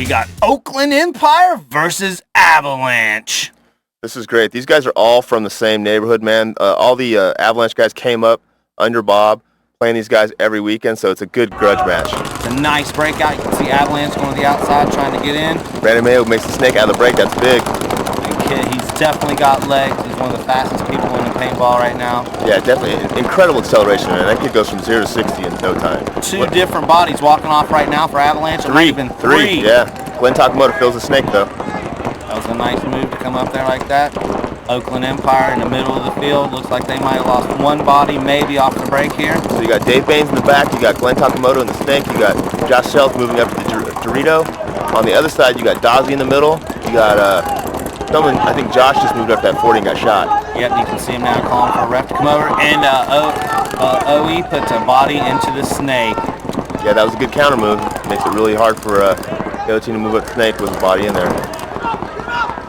We got Oakland Empire versus Avalanche. This is great. These guys are all from the same neighborhood, man. All the Avalanche guys came up under Bob, playing these guys every weekend, so it's a good grudge match. It's a nice breakout. You can see Avalanche going to the outside trying to get in. Brandon Mayo makes the snake out of the break. That's big. He's definitely got legs. He's one of the fastest people in the paintball right now. Yeah, definitely. Incredible acceleration, man. That kid goes from 0 to 60 in no time. Two different bodies walking off right now for Avalanche. Three. Yeah. Glenn Takamoto fills the snake, though. That was a nice move to come up there like that. Oakland Empire in the middle of the field. Looks like they might have lost one body, maybe off the break here. So you got Dave Baines in the back. You got Glenn Takamoto in the snake. You got Josh Self moving up to the Dorito. On the other side, you got Dozzy in the middle. You got someone, I think Josh just moved up that 40 and got shot. Yep, you can see him now calling for a ref to come over. And OE puts a body into the snake. Yeah, that was a good counter move. Makes it really hard for the other team to move up the snake with a body in there.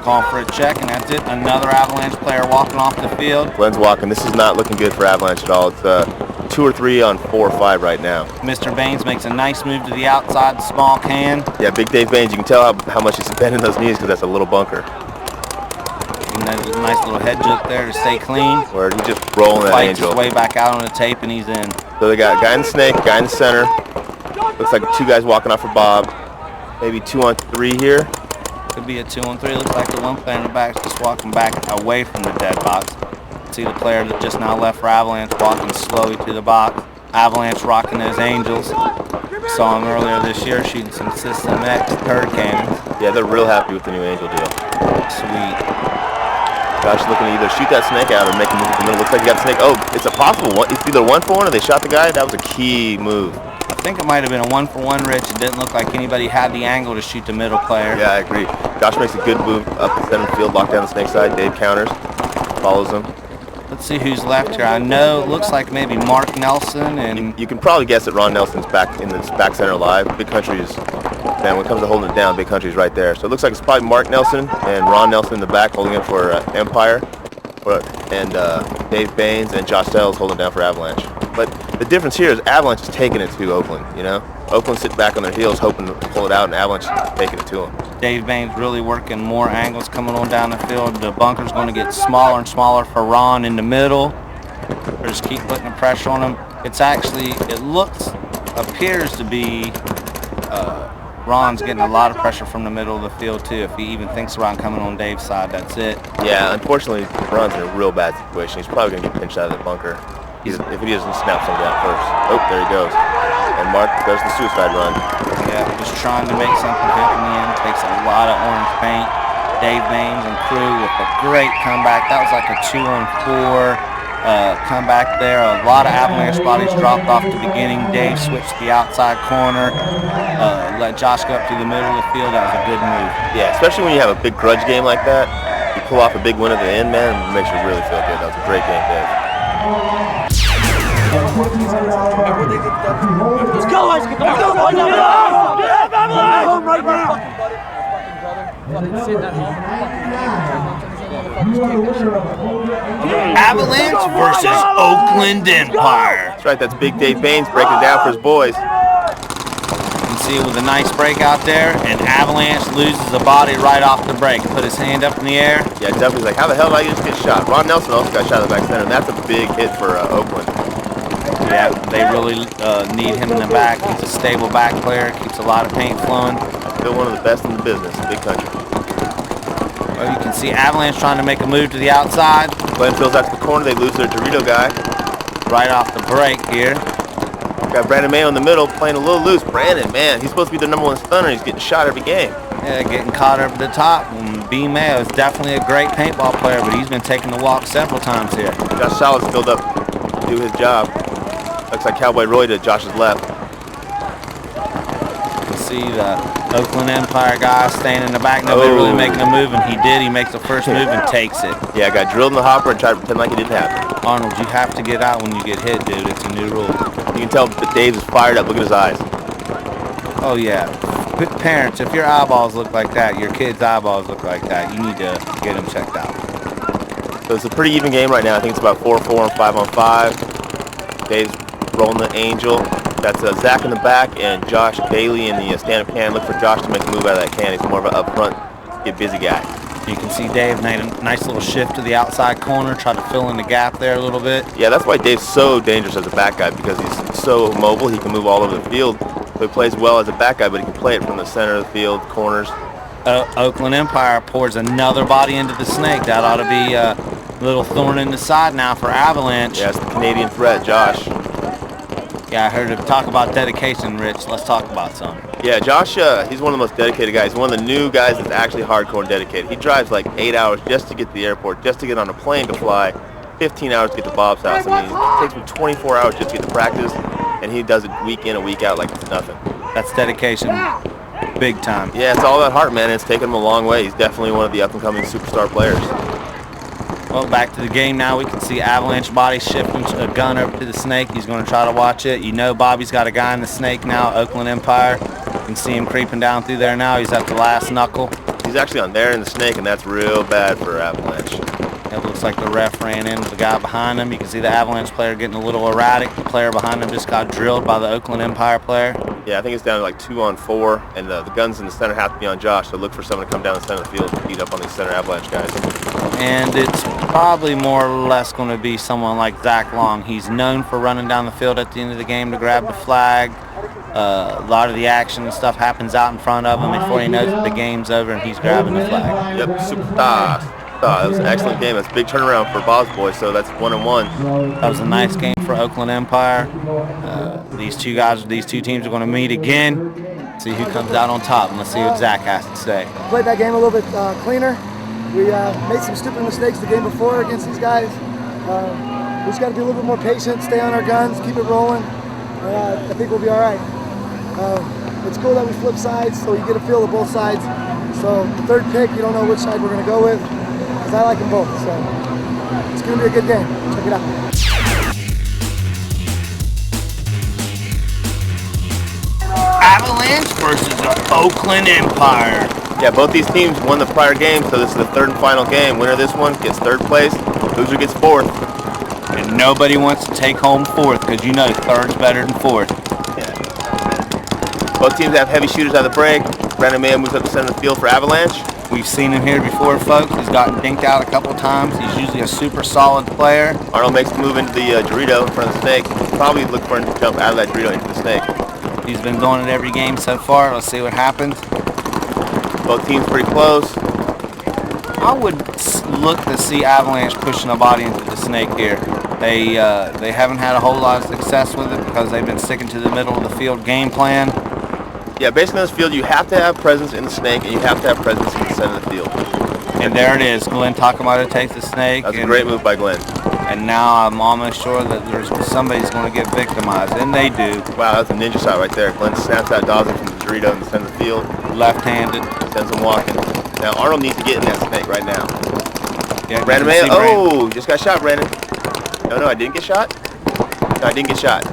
Calling for a check, and that's it. Another Avalanche player walking off the field. Glenn's walking. This is not looking good for Avalanche at all. It's 2 or 3 on 4 or 5 right now. Mr. Baines makes a nice move to the outside, small can. Yeah, Big Dave Baines. You can tell how much he's bending those knees because that's a little bunker. And there's a nice little head juke there to stay clean. Where he's just rolling that Fights angel. his way back out on the tape, and he's in. So they got a guy in the snake, guy in the center. Looks like 2 guys walking off for Bob. Maybe 2 on 3 here. Could be a 2 on 3. Looks like the one player in the back is just walking back away from the dead box. See the player that just now left for Avalanche walking slowly to the box. Avalanche rocking those angels. Saw him earlier this year shooting some System X turd cannons. Yeah, they're real happy with the new angel deal. Sweet. Josh looking to either shoot that snake out or make a move in the middle. Looks like he got the snake. Oh, it's a possible one. It's either 1 for 1 or they shot the guy. That was a key move. I think it might have been a 1 for 1, Rich. It didn't look like anybody had the angle to shoot the middle player. Yeah, I agree. Josh makes a good move up the center of the field, lock down the snake side. Dave counters, follows him. Let's see who's left here. I know it looks like maybe Mark Nelson and... You can probably guess that Ron Nelson's back in the back center alive. Big Country is, man, when it comes to holding it down, Big Country's right there. So it looks like it's probably Mark Nelson and Ron Nelson in the back holding it for Empire. And Dave Baines and Josh Sells holding it down for Avalanche. But the difference here is Avalanche is taking it to Oakland, you know? Oakland sitting back on their heels hoping to pull it out, and Avalanche is taking it to them. Dave Baines really working more angles coming on down the field. The bunker's going to get smaller and smaller for Ron in the middle. They just keep putting the pressure on him. It's actually, appears to be Ron's getting a lot of pressure from the middle of the field too. If he even thinks around coming on Dave's side, that's it. Yeah, unfortunately, Ron's in a real bad situation. He's probably going to get pinched out of the bunker. If he doesn't snap somebody out first. Oh, there he goes. And Mark does the suicide run. Yeah, just trying to make something happen in the end. Takes a lot of orange paint. Dave Baines and crew with a great comeback. That was like a 2 on 4 comeback there. A lot of Avalanche bodies dropped off at the beginning. Dave switched to the outside corner. Let Josh go up to the middle of the field. That was a good move. Yeah, especially when you have a big grudge game like that. You pull off a big win at the end, man, it makes you really feel good. That was a great game, Dave. Let's go, let's go, right now. Avalanche versus Oakland Empire. That's right, that's Big Dave Baines breaking it down for his boys. You can see it with a nice break out there, and Avalanche loses a body right off the break. Put his hand up in the air. Yeah, definitely like, how the hell did I just get shot? Ron Nelson also got shot in the back center, and that's a big hit for Oakland. Yeah, they really need him in the back. He's a stable back player, keeps a lot of paint flowing. Still one of the best in the business, Big Country. Well, you can see Avalanche trying to make a move to the outside. Glenn fills out to the corner, they lose their Dorito guy. Right off the break here. Got Brandon Mayo in the middle, playing a little loose. Brandon, man, he's supposed to be their #1 stunner. He's getting shot every game. Yeah, getting caught up at the top. B. Mayo is definitely a great paintball player, but he's been taking the walk several times here. Josh Salas filled up to do his job. Looks like Cowboy Roy to Josh's left. You can see the Oakland Empire guy staying in the back. Nobody really making a move, and he did. He makes the first move and takes it. Yeah, got drilled in the hopper and tried to pretend like it didn't happen. Arnold, you have to get out when you get hit, dude. It's a new rule. You can tell that Dave is fired up. Look at his eyes. Oh, yeah. Parents, if your eyeballs look like that, your kids' eyeballs look like that, you need to get them checked out. So it's a pretty even game right now. I think it's about 4-4 and 5-on-5. Dave's rolling the angel. That's Zach in the back and Josh Bailey in the stand-up can. Look for Josh to make a move out of that can. He's more of an up-front, get busy guy. You can see Dave made a nice little shift to the outside corner, try to fill in the gap there a little bit. Yeah, that's why Dave's so dangerous as a back guy, because he's so mobile. He can move all over the field. So he plays well as a back guy, but he can play it from the center of the field, corners. Oakland Empire pours another body into the snake. That ought to be a little thorn in the side now for Avalanche. Yeah, it's the Canadian threat, Josh. Yeah, I heard him talk about dedication, Rich. Let's talk about some. Yeah, Josh, he's one of the most dedicated guys. He's one of the new guys that's actually hardcore and dedicated. He drives like 8 hours just to get to the airport, just to get on a plane to fly, 15 hours to get to Bob's house. I mean, it takes him 24 hours just to get to practice, and he does it week in and week out like it's nothing. That's dedication, big time. Yeah, it's all about heart, man. It's taken him a long way. He's definitely one of the up-and-coming superstar players. Well, back to the game now. We can see Avalanche body shifting a gun over to the snake. He's going to try to watch it. You know Bobby's got a guy in the snake now, Oakland Empire. You can see him creeping down through there now. He's at the last knuckle. He's actually on there in the snake, and that's real bad for Avalanche. It looks like the ref ran into the guy behind him. You can see the Avalanche player getting a little erratic. The player behind him just got drilled by the Oakland Empire player. Yeah, I think it's down to like 2-on-4, and the guns in the center have to be on Josh, so look for someone to come down the center of the field and beat up on these center Avalanche guys. And it's probably more or less going to be someone like Zach Long. He's known for running down the field at the end of the game to grab the flag. A lot of the action and stuff happens out in front of him before he knows that the game's over and he's grabbing the flag. Yep, super fast. That was an excellent game. That's a big turnaround for Bob's boys, so that's 1-1. That was a nice game for Oakland Empire. These two teams are going to meet again, see who comes out on top, and let's see what Zach has to say. Played that game a little bit cleaner. We made some stupid mistakes the game before against these guys. We just got to be a little bit more patient, stay on our guns, keep it rolling. I think we'll be all right. It's cool that we flip sides, so you get a feel of both sides. So the third pick, you don't know which side we're going to go with, because I like them both. So it's going to be a good game. Check it out. Avalanche versus the Oakland Empire. Yeah, both these teams won the prior game, so this is the third and final game. Winner of this one gets third place, loser gets fourth. And nobody wants to take home fourth, because you know third's better than fourth. Yeah. Both teams have heavy shooters out of the break. Brandon Mayo moves up the center of the field for Avalanche. We've seen him here before, folks. He's gotten dinked out a couple times. He's usually a super solid player. Arnold makes the move into the Dorito in front of the snake. Probably look for him to jump out of that Dorito into the snake. He's been doing it every game so far. Let's see what happens. Both teams pretty close. I would look to see Avalanche pushing a body into the snake here. They haven't had a whole lot of success with it because they've been sticking to the middle of the field game plan. Yeah, basically on this field, you have to have presence in the snake, and you have to have presence in the center of the field. And there it is. Glenn Takamoto takes the snake. That's a great move by Glenn. And now I'm almost sure that somebody's going to get victimized, and they do. Wow, that's a ninja shot right there. Glenn snaps out Dawson from the Dorito in the center of the field. Left-handed. Sends him walking. Now Arnold needs to get in that snake right now. Yeah, Brandon Mayo. Oh, just got shot, Brandon. No, I didn't get shot. No, I didn't get shot.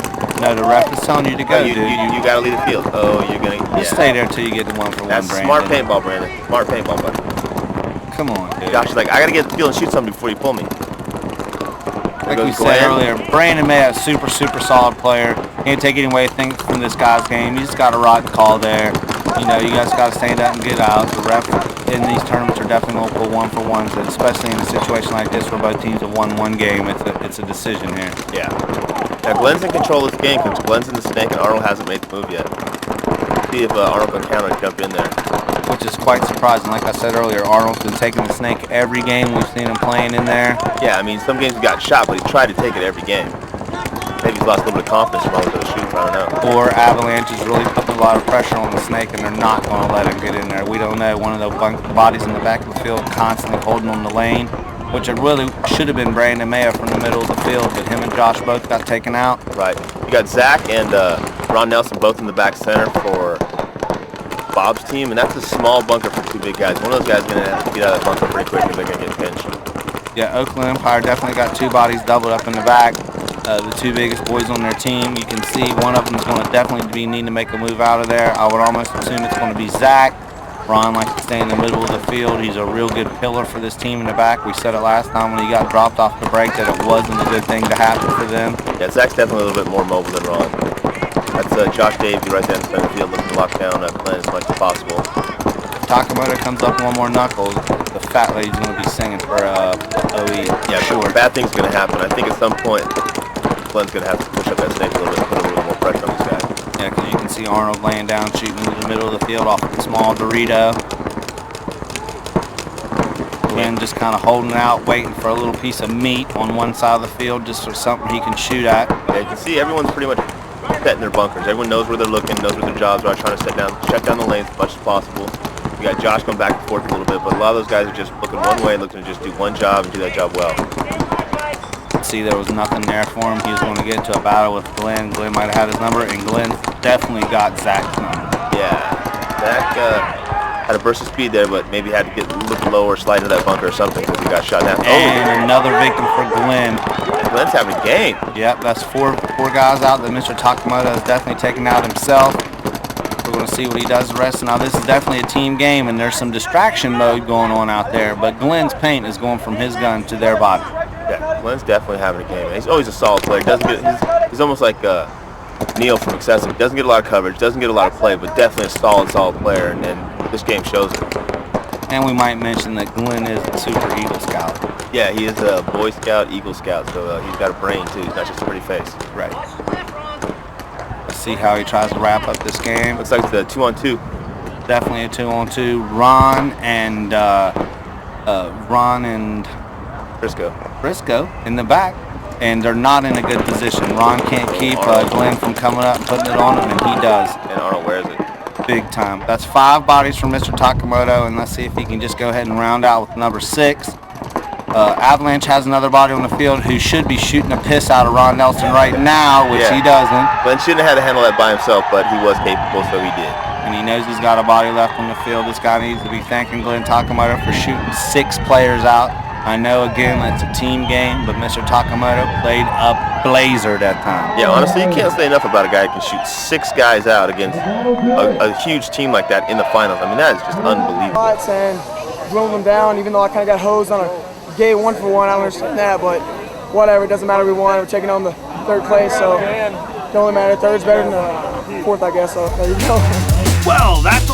No, the ref is telling you to go, dude. You got to leave the field. Oh, you're going to... Just stay there until you get the one for That's one, Brandon. Smart paintball, Brandon. Smart paintball, buddy. Come on, dude. Josh is like, I got to get the field and shoot something before you pull me. Like we said earlier, Brandon Mayo, super solid player. Can't take any away from this guy's game. You just got a rotten call there. You know, you guys got to stand up and get out. The ref in these tournaments are definitely going to pull one for ones, especially in a situation like this where both teams have won one game. It's a decision here. Yeah. Now Glenn's in control of this game because Glenn's in the snake and Arnold hasn't made the move yet. See if Arnold can counter and jump in there. Which is quite surprising. Like I said earlier, Arnold's been taking the snake every game. We've seen him playing in there. Yeah, I mean, some games he got shot, but he's tried to take it every game. Maybe he's lost a little bit of confidence from all those shoots, I don't know. Or Avalanche is really putting a lot of pressure on the snake and they're not going to let him get in there. We don't know. One of those bodies in the back of the field constantly holding on the lane, which it really should have been Brandon Mayo from the middle of the field, but him and Josh both got taken out. Right. You got Zach and Ron Nelson both in the back center for Bob's team, and that's a small bunker for two big guys. One of those guys is going to have to get out of that bunker pretty quick if they're going to get pinched. Yeah, Oakland Empire definitely got two bodies doubled up in the back. The two biggest boys on their team. You can see one of them is going to definitely be needing to make a move out of there. I would almost assume it's going to be Zach. Ron likes to stay in the middle of the field. He's a real good pillar for this team in the back. We said it last time when he got dropped off the break that it wasn't a good thing to happen for them. Yeah, Zach's definitely a little bit more mobile than Ron. That's Josh Davey right there in the center field looking to lock down Glenn as much as possible. Takamoto comes up one more knuckle. The fat lady's going to be singing for OE. Yeah, sure. Bad things going to happen. I think at some point Glenn's going to have to push up that snake a little bit, put a little more pressure on this guy. Yeah, because you can see Arnold laying down, shooting into the middle of the field off a small Dorito. Glenn just kind of holding out, waiting for a little piece of meat on one side of the field, just for something he can shoot at. Yeah, you can see everyone's pretty much set in their bunkers. Everyone knows where they're looking, knows where their jobs are, trying to shut down the lanes as much as possible. You got Josh going back and forth a little bit, but a lot of those guys are just looking one way, looking to just do one job and do that job well. See, there was nothing there for him. He was going to get into a battle with Glenn. Glenn might have had his number, and Glenn definitely got Zach's number. Yeah, Zach had a burst of speed there, but maybe had to get a little lower, slide into that bunker or something because he got shot down. And another victim for Glenn. Glenn's having a game. Yep, that's four guys out that Mr. Takamoto has definitely taken out himself. We're going to see what he does the rest. Now, this is definitely a team game, and there's some distraction mode going on out there, but Glenn's paint is going from his gun to their body. Yeah, Glenn's definitely having a game. He's always a solid player. He's almost like Neil from Excessive. He doesn't get a lot of coverage, doesn't get a lot of play, but definitely a solid player, and this game shows it. And we might mention that Glenn is a super Eagle Scout. Yeah, he is a Boy Scout, Eagle Scout, so he's got a brain too. He's not just a pretty face. Right. Let's see how he tries to wrap up this game. Looks like it's a 2-on-2. Definitely a 2-on-2. Ron and Briscoe in the back, and they're not in a good position. Ron can't keep Glenn from coming up and putting it on him, and he does. And Arnold wears it. Big time. That's 5 bodies from Mr. Takamoto, and let's see if he can just go ahead and round out with number 6. Avalanche has another body on the field who should be shooting the piss out of Ron Nelson right now, which he doesn't. Glenn shouldn't have had to handle that by himself, but he was capable, so he did. And he knows he's got a body left on the field. This guy needs to be thanking Glenn Takamoto for shooting 6 players out. I know, again, that's a team game, but Mr. Takamoto played a blazer that time. Yeah, honestly, you can't say enough about a guy who can shoot 6 guys out against a huge team like that in the finals. I mean, that is just unbelievable. And dwindled them down, even though I kind of got hosed on a gay 1-for-1. I don't understand that, but whatever. It doesn't matter. We won. We're taking on the 3rd place, so it don't really matter. 3rd's better than the 4th, I guess. So there you go. Well, that's